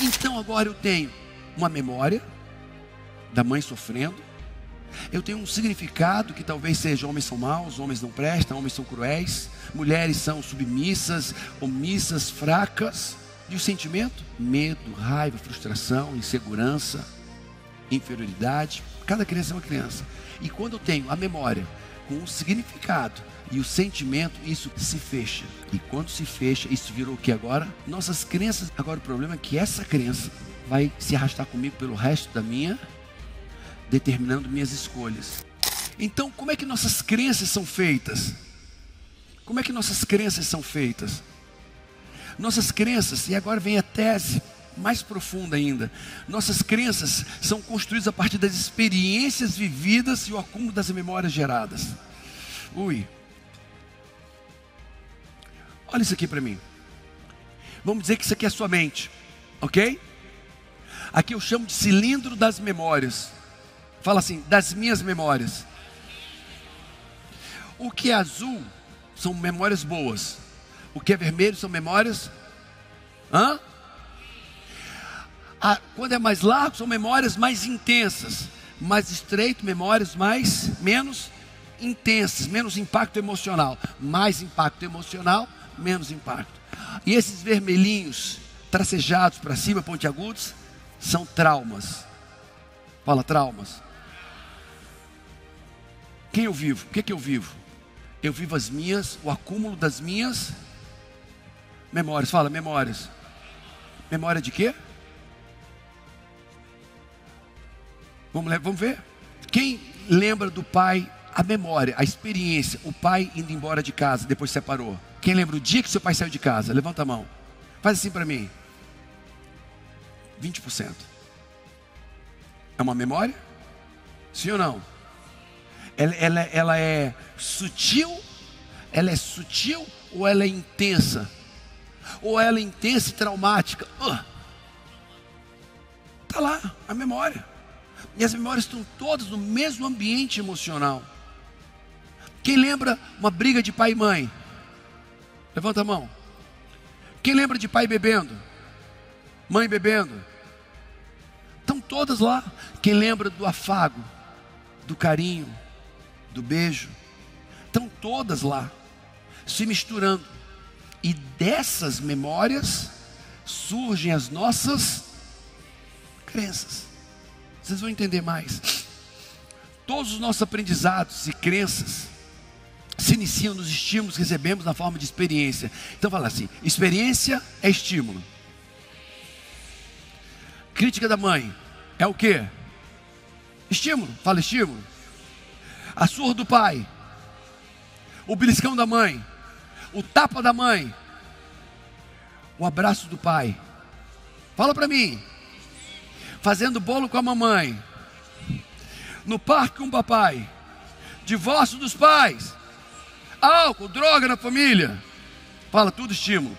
Então agora eu tenho uma memória da mãe sofrendo. Eu tenho um significado que talvez seja: homens são maus, homens não prestam, homens são cruéis, mulheres são submissas, omissas, fracas. E o sentimento? Medo, raiva, frustração, insegurança, inferioridade. Cada criança é uma criança. E quando eu tenho a memória com o significado e o sentimento, isso se fecha. E quando se fecha, isso virou o que agora? Nossas crenças. Agora o problema é que essa crença vai se arrastar comigo pelo resto da minha, determinando minhas escolhas. Então, como é que nossas crenças são feitas? Como é que nossas crenças são feitas? Nossas crenças, e agora vem a tese mais profunda ainda. Nossas crenças são construídas a partir das experiências vividas e o acúmulo das memórias geradas. Olha isso aqui para mim. Vamos dizer que isso aqui é a sua mente, ok? Aqui eu chamo de cilindro das memórias. Fala assim: das minhas memórias. O que é azul são memórias boas. O que é vermelho são memórias. Quando é mais largo, são memórias mais intensas. Mais estreito, memórias menos intensas, menos impacto emocional. Mais impacto emocional, menos impacto. E esses vermelhinhos tracejados para cima, pontiagudos, são traumas. Fala, traumas. Quem eu vivo? O que eu vivo? Eu vivo o acúmulo das minhas memórias. Fala, memórias. Memória de quê? Vamos ver. Quem lembra do pai? A memória, a experiência. O pai indo embora de casa, depois separou. Quem lembra o dia que seu pai saiu de casa? Levanta a mão. Faz assim para mim. 20%. É uma memória? Sim ou não? Ela é sutil? Ela é sutil ou ela é intensa? Ou ela é intensa e traumática? Está lá, a memória. E as memórias estão todas no mesmo ambiente emocional. Quem lembra uma briga de pai e mãe? Levanta a mão. Quem lembra de pai bebendo? Mãe bebendo? Estão todas lá. Quem lembra do afago, do carinho, do beijo? Estão todas lá, se misturando. E dessas memórias surgem as nossas crenças. Vocês vão entender mais. Todos os nossos aprendizados e crenças se iniciam nos estímulos que recebemos na forma de experiência. Então fala assim: experiência é estímulo. Crítica da mãe é o quê? Estímulo. Fala, estímulo. A surra do pai, o beliscão da mãe, o tapa da mãe, o abraço do pai. Fala para mim. Fazendo bolo com a mamãe, no parque com o papai, divórcio dos pais, álcool, droga na família. Fala, tudo estímulo.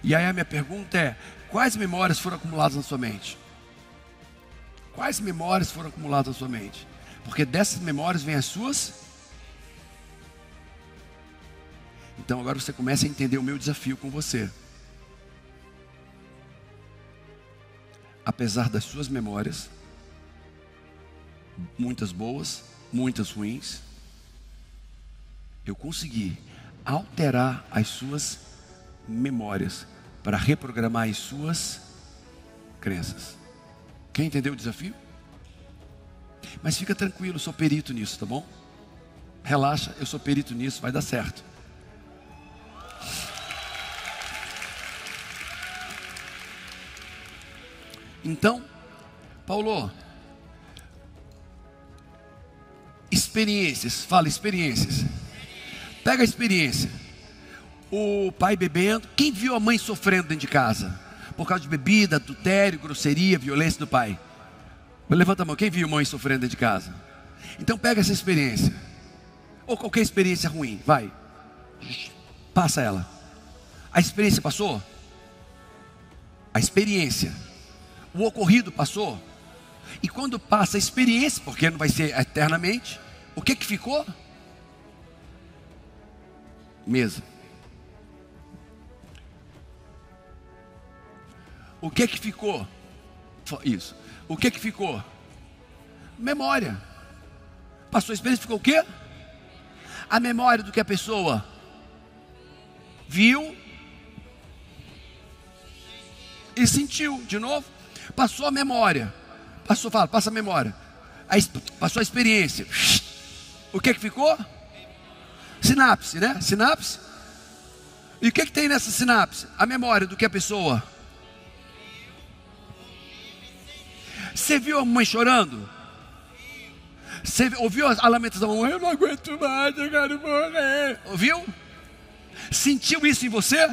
E aí a minha pergunta é: quais memórias foram acumuladas na sua mente? Quais memórias foram acumuladas na sua mente? Porque dessas memórias vêm as suas. Então agora você começa a entender o meu desafio com você. Apesar das suas memórias, muitas boas, muitas ruins, eu consegui alterar as suas memórias para reprogramar as suas crenças. Quem entendeu o desafio? Mas fica tranquilo, eu sou perito nisso, tá bom? Relaxa, eu sou perito nisso, vai dar certo. Então, Paulo, experiências, fala experiências. Pega a experiência. O pai bebendo. Quem viu a mãe sofrendo dentro de casa? Por causa de bebida, adultério, grosseria, violência do pai. Levanta a mão, quem viu a mãe sofrendo dentro de casa? Então pega essa experiência. Ou qualquer experiência ruim, vai. Passa ela. A experiência passou? A experiência. O ocorrido passou? E quando passa a experiência, porque não vai ser eternamente, o que ficou? Mesa. O que que ficou? Isso. O que que ficou? Memória. Passou a experiência, ficou o quê? A memória do que a pessoa viu e sentiu. De novo, passou a memória. Passa a memória. Passou a experiência. O que que ficou? Sinapse, né? Sinapse. E o que que tem nessa sinapse? A memória do que a pessoa. Você viu a mãe chorando? Você ouviu a lamentação? Eu não aguento mais, eu quero morrer. Ouviu? Sentiu isso em você?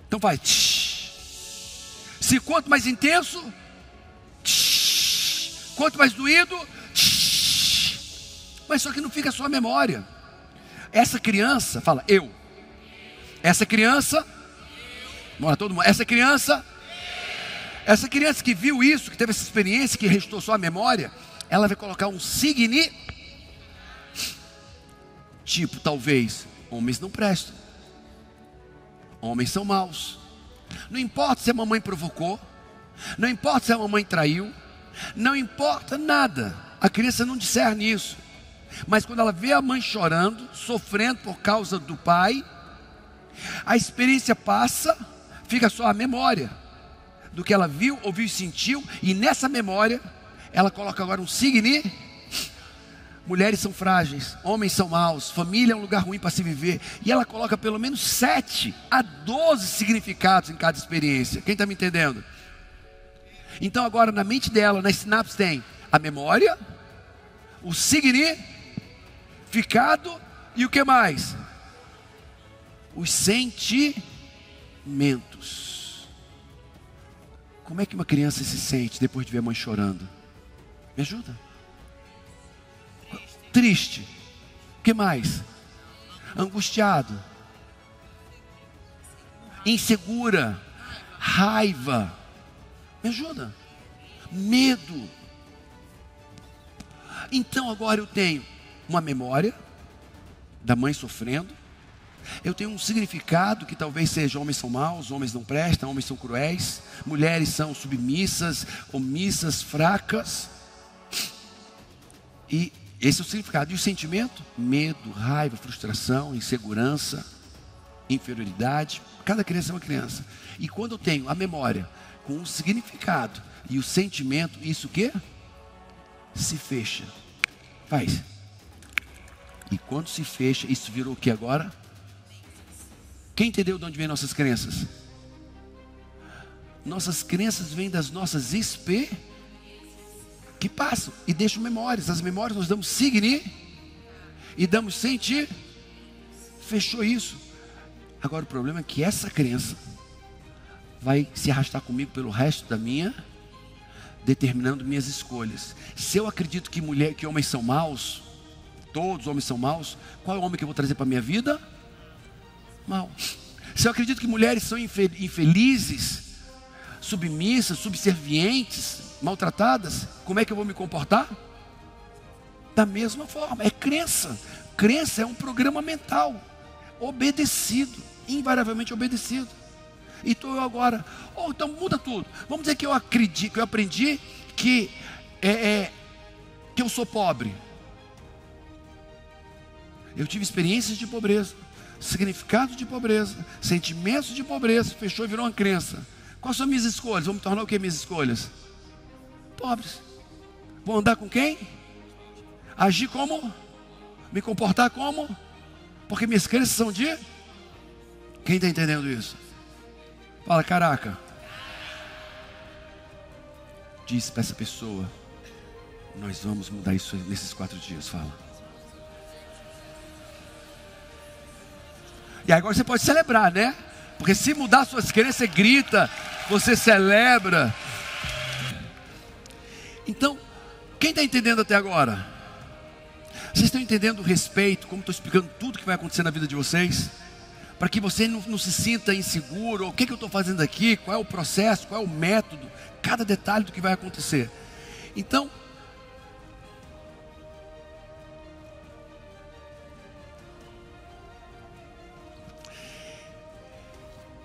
Então vai. Se quanto mais intenso, quanto mais doído, mas só que não fica só a memória. Essa criança, fala, eu. Essa criança, bora todo mundo. Essa criança que viu isso, que teve essa experiência, que restou só a memória, ela vai colocar um signo, tipo, talvez, homens não prestam, homens são maus. Não importa se a mamãe provocou, não importa se a mamãe traiu, não importa nada, a criança não discerne isso. Mas quando ela vê a mãe chorando, sofrendo por causa do pai, a experiência passa, fica só a memória do que ela viu, ouviu e sentiu. E nessa memória, ela coloca agora um signo. Mulheres são frágeis, homens são maus, família é um lugar ruim para se viver. E ela coloca pelo menos 7 a 12 significados em cada experiência. Quem está me entendendo? Então agora na mente dela, nas sinapses tem a memória, o significado e o que mais? Os sentimentos. Como é que uma criança se sente depois de ver a mãe chorando? Me ajuda. Triste. O que mais? Angustiado. Insegura. Raiva. Me ajuda. Medo. Então agora eu tenho uma memória da mãe sofrendo. Eu tenho um significado que talvez seja: homens são maus, homens não prestam, homens são cruéis, mulheres são submissas, omissas, fracas. E esse é o significado. E o sentimento? Medo, raiva, frustração, insegurança, inferioridade. Cada criança é uma criança. E quando eu tenho a memória com o significado e o sentimento, isso o quê? Se fecha. Faz. E quando se fecha, isso virou o que agora? Quem entendeu de onde vêm nossas crenças? Nossas crenças vêm das nossas que passam e deixam memórias. As memórias nós damos signo e damos sentir. Fechou isso. Agora o problema é que essa crença vai se arrastar comigo pelo resto da minha, determinando minhas escolhas. Se eu acredito que homens são maus, todos os homens são maus, qual é o homem que eu vou trazer para a minha vida? Mal. Se eu acredito que mulheres são infelizes, submissas, subservientes, maltratadas, como é que eu vou me comportar? Da mesma forma. É crença. Crença é um programa mental obedecido, invariavelmente obedecido. Então eu agora, então muda tudo. Vamos dizer que eu acredito, que eu aprendi que eu sou pobre. Eu tive experiências de pobreza, significado de pobreza, sentimentos de pobreza, fechou e virou uma crença. Quais são minhas escolhas? Vou me tornar o que minhas escolhas? Pobres. Vou andar com quem? Agir como? Me comportar como? Porque minhas crenças são de? Quem está entendendo isso? Fala, caraca. Diz para essa pessoa: nós vamos mudar isso nesses 4 dias. Fala. E agora você pode celebrar, né? Porque se mudar suas crenças, você grita, você celebra. Então, quem está entendendo até agora? Vocês estão entendendo o respeito, como estou explicando tudo que vai acontecer na vida de vocês? Para que você não se sinta inseguro. O que eu estou fazendo aqui? Qual é o processo? Qual é o método? Cada detalhe do que vai acontecer. Então,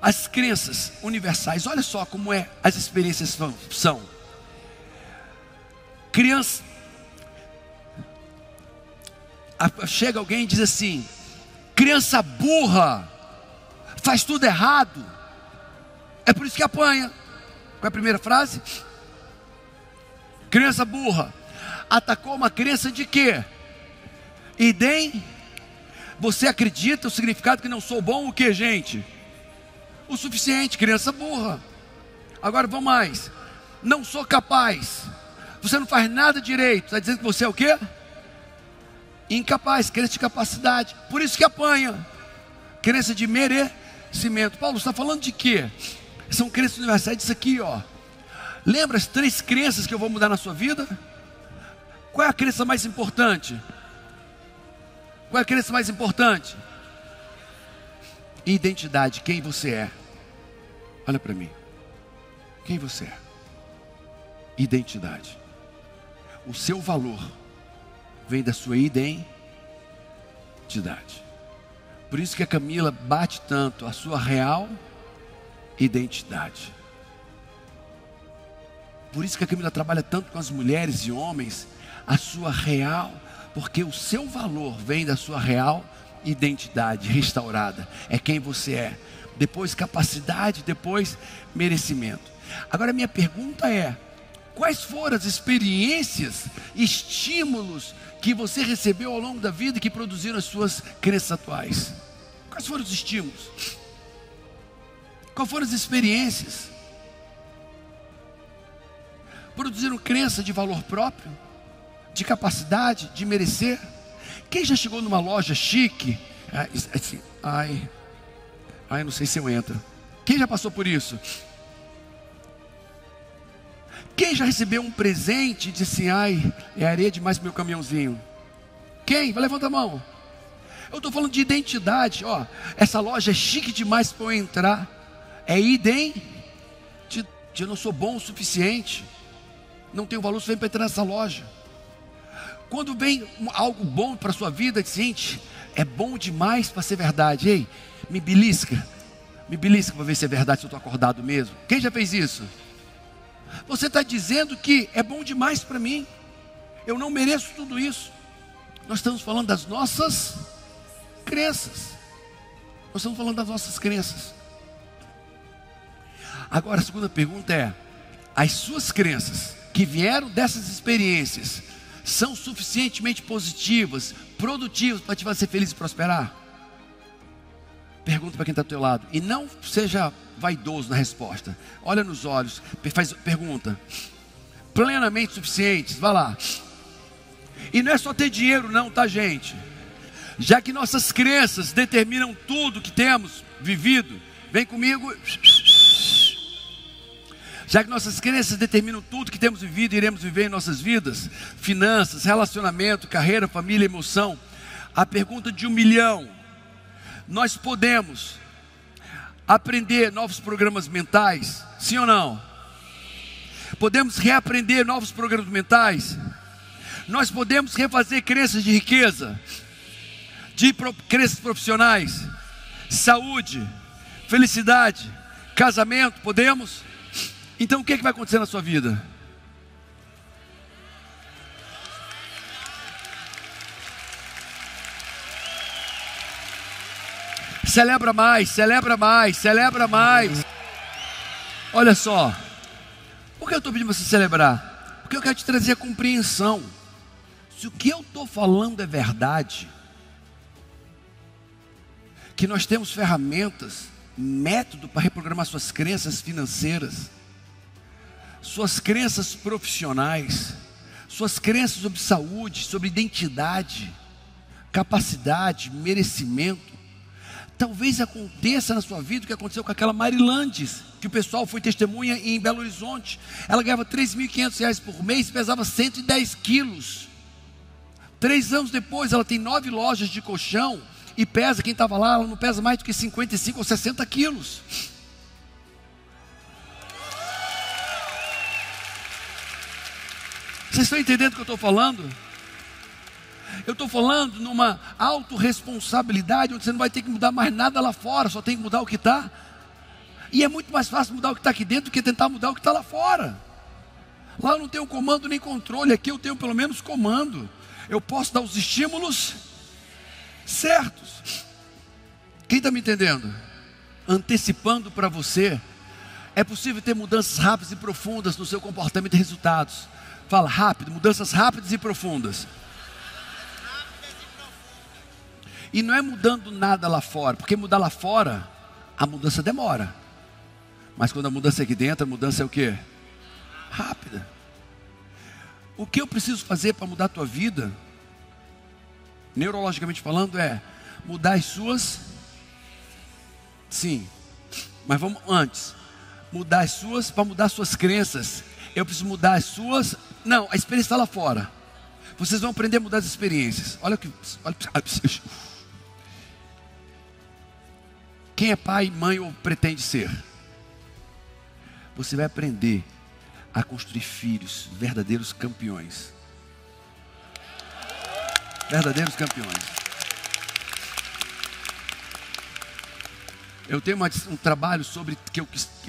as crenças universais. Olha só como as experiências são. Criança, chega alguém e diz assim: criança burra, faz tudo errado, é por isso que apanha. Qual é a primeira frase? Criança burra. Atacou uma criança de quê? Idem. Você acredita o significado que não sou bom o que, gente? O suficiente, criança burra. Agora vamos mais. Não sou capaz. Você não faz nada direito. Está dizendo que você é o quê? Incapaz, crença de capacidade. Por isso que apanha. Crença de merecimento. Paulo está falando de quê? São crenças universais disso aqui, ó. Lembra as 3 crenças que eu vou mudar na sua vida? Qual é a crença mais importante? Qual é a crença mais importante? Identidade, quem você é. Olha para mim. Quem você é? Identidade. O seu valor vem da sua identidade. Por isso que a Camila bate tanto a sua real identidade. Por isso que a Camila trabalha tanto com as mulheres e homens, a sua real, porque o seu valor vem da sua real identidade restaurada. É quem você é. Depois capacidade, depois merecimento. Agora minha pergunta é: quais foram as experiências, estímulos que você recebeu ao longo da vida que produziram as suas crenças atuais? Quais foram os estímulos? Quais foram as experiências? Produziram crença de valor próprio, de capacidade, de merecer? Quem já chegou numa loja chique, assim, não sei se eu entro. Quem já passou por isso? Quem já recebeu um presente e disse assim: é areia demais pro meu caminhãozinho? Quem? Vai, levanta a mão. Eu estou falando de identidade. Ó, essa loja é chique demais para eu entrar. É identidade. Eu não sou bom o suficiente, não tenho valor suficiente para entrar nessa loja. Quando vem algo bom para a sua vida, gente, é bom demais para ser verdade. Ei, me belisca para ver se é verdade, se eu estou acordado mesmo. Quem já fez isso? Você está dizendo que é bom demais para mim, eu não mereço tudo isso. Nós estamos falando das nossas crenças. Nós estamos falando das nossas crenças. Agora a segunda pergunta é: as suas crenças que vieram dessas experiências são suficientemente positivas, produtivas para te fazer feliz e prosperar? Pergunta para quem está do teu lado. E não seja vaidoso na resposta. Olha nos olhos, pergunta. Plenamente suficientes, vai lá. E não é só ter dinheiro não, tá, gente? Já que nossas crenças determinam tudo que temos vivido, vem comigo. Já que nossas crenças determinam tudo que temos vivido e iremos viver em nossas vidas, finanças, relacionamento, carreira, família, emoção, a pergunta de 1 milhão: nós podemos aprender novos programas mentais? Sim ou não? Podemos reaprender novos programas mentais? Nós podemos refazer crenças de riqueza, de crenças profissionais, saúde, felicidade, casamento? Podemos? Então o que vai acontecer na sua vida? Celebra mais, celebra mais, celebra mais. Olha só, por que eu estou pedindo para você celebrar? Porque eu quero te trazer a compreensão. Se o que eu estou falando é verdade, que nós temos ferramentas, método para reprogramar suas crenças financeiras, suas crenças profissionais, suas crenças sobre saúde, sobre identidade, capacidade, merecimento. Talvez aconteça na sua vida o que aconteceu com aquela Marilandes, que o pessoal foi testemunha em Belo Horizonte. Ela ganhava R$3.500 por mês e pesava 110 quilos. 3 anos depois ela tem 9 lojas de colchão e pesa, quem estava lá, ela não pesa mais do que 55 ou 60 quilos. Vocês estão entendendo o que eu estou falando? Eu estou falando numa autorresponsabilidade, onde você não vai ter que mudar mais nada lá fora, só tem que mudar o que está E é muito mais fácil mudar o que está aqui dentro do que tentar mudar o que está lá fora. Lá eu não tenho comando nem controle, aqui eu tenho pelo menos comando. Eu posso dar os estímulos certos. Quem está me entendendo? Antecipando para você, é possível ter mudanças rápidas e profundas no seu comportamento e resultados. Fala rápido, mudanças rápidas e profundas. E não é mudando nada lá fora, porque mudar lá fora, a mudança demora. Mas quando a mudança é aqui dentro, a mudança é o quê? Rápida. O que eu preciso fazer para mudar a tua vida, neurologicamente falando, é mudar as suas... Sim, mas vamos antes. Mudar as suas, para mudar as suas crenças, eu preciso mudar as suas... Não, a experiência está lá fora. Vocês vão aprender a mudar as experiências. Olha que... Quem é pai, mãe ou pretende ser? Você vai aprender a construir filhos, verdadeiros campeões. Verdadeiros campeões. Eu tenho um trabalho sobre que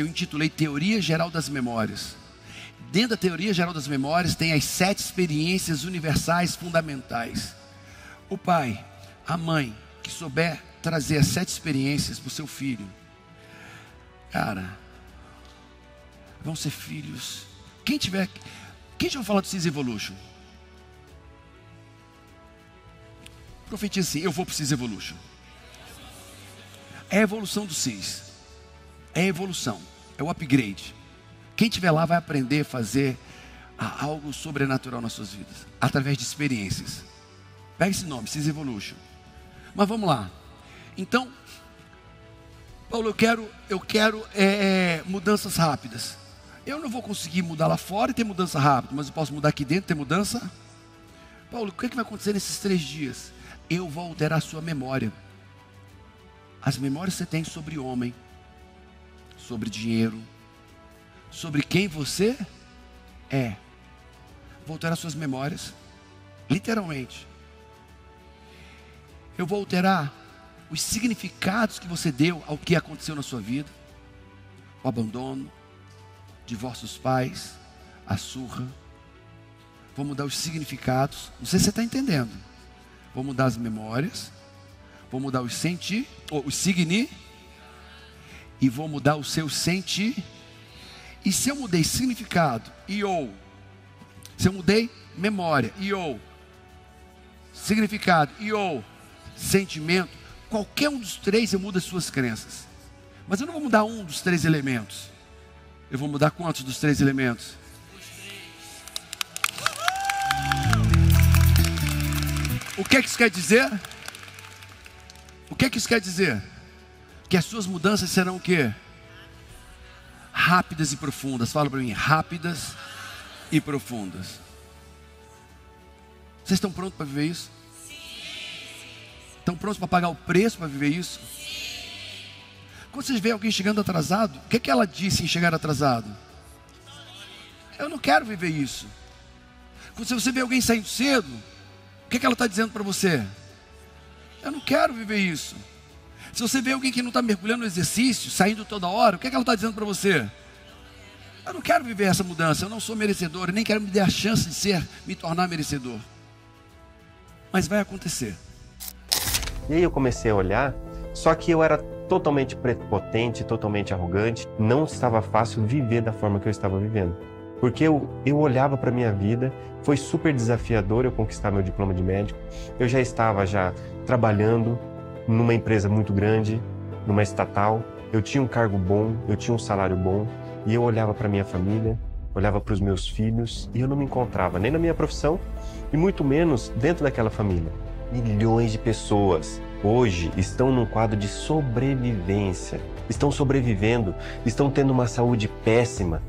eu intitulei Teoria Geral das Memórias. Dentro da Teoria Geral das Memórias tem as 7 experiências universais fundamentais. O pai, a mãe, que souber trazer as 7 experiências para o seu filho, cara, vão ser filhos. Quem já vai falar do Cis Evolution? Profetiza assim: eu vou para o Cis Evolution. É a evolução do Cis. É a evolução. É o upgrade. Quem estiver lá vai aprender a fazer algo sobrenatural nas suas vidas, através de experiências. Pega esse nome, Cis Evolution. Mas vamos lá. Então, Paulo, eu quero mudanças rápidas. Eu não vou conseguir mudar lá fora e ter mudança rápida, mas eu posso mudar aqui dentro e ter mudança. Paulo, o que vai acontecer nesses 3 dias? Eu vou alterar a sua memória. As memórias que você tem sobre homem, sobre dinheiro, sobre quem você é. Vou alterar suas memórias, literalmente. Eu vou alterar os significados que você deu ao que aconteceu na sua vida. O abandono, divórcio dos pais, a surra. Vou mudar os significados. Não sei se você está entendendo. Vou mudar as memórias. Vou mudar os signi. E vou mudar o seu sentir. E se eu mudei significado se eu mudei memória significado sentimento, qualquer um dos 3 eu mudo as suas crenças. Mas eu não vou mudar um dos 3 elementos. Eu vou mudar quantos dos 3 elementos? O que é que isso quer dizer? O que é que isso quer dizer? Que as suas mudanças serão o quê? Rápidas e profundas. Fala para mim, rápidas e profundas. Vocês estão prontos para viver isso? Sim. Estão prontos para pagar o preço para viver isso? Sim. Quando vocês veem alguém chegando atrasado, o que é que ela disse em chegar atrasado? Eu não quero viver isso. Quando você vê alguém saindo cedo, o que é que ela está dizendo para você? Eu não quero viver isso. Se você vê alguém que não está mergulhando no exercício, saindo toda hora, o que é que ela está dizendo para você? Eu não quero viver essa mudança, eu não sou merecedor, eu nem quero me dar a chance de me tornar merecedor. Mas vai acontecer. E aí eu comecei a olhar, só que eu era totalmente prepotente, totalmente arrogante, não estava fácil viver da forma que eu estava vivendo. Porque eu olhava para a minha vida, foi super desafiador eu conquistar meu diploma de médico, eu já estava trabalhando numa empresa muito grande, numa estatal, eu tinha um cargo bom, eu tinha um salário bom, e eu olhava para minha família, olhava para os meus filhos, e eu não me encontrava nem na minha profissão, e muito menos dentro daquela família. Milhões de pessoas hoje estão num quadro de sobrevivência, estão sobrevivendo, estão tendo uma saúde péssima.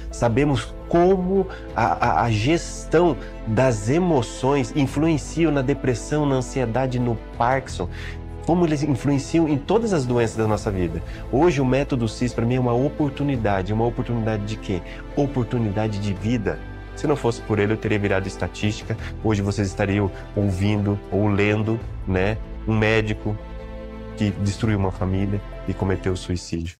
Sabemos como a gestão das emoções influenciam na depressão, na ansiedade, no Parkinson, como eles influenciam em todas as doenças da nossa vida. Hoje o método CIS para mim é uma oportunidade de quê? Oportunidade de vida. Se não fosse por ele eu teria virado estatística, hoje vocês estariam ouvindo ou lendo, um médico que destruiu uma família e cometeu suicídio.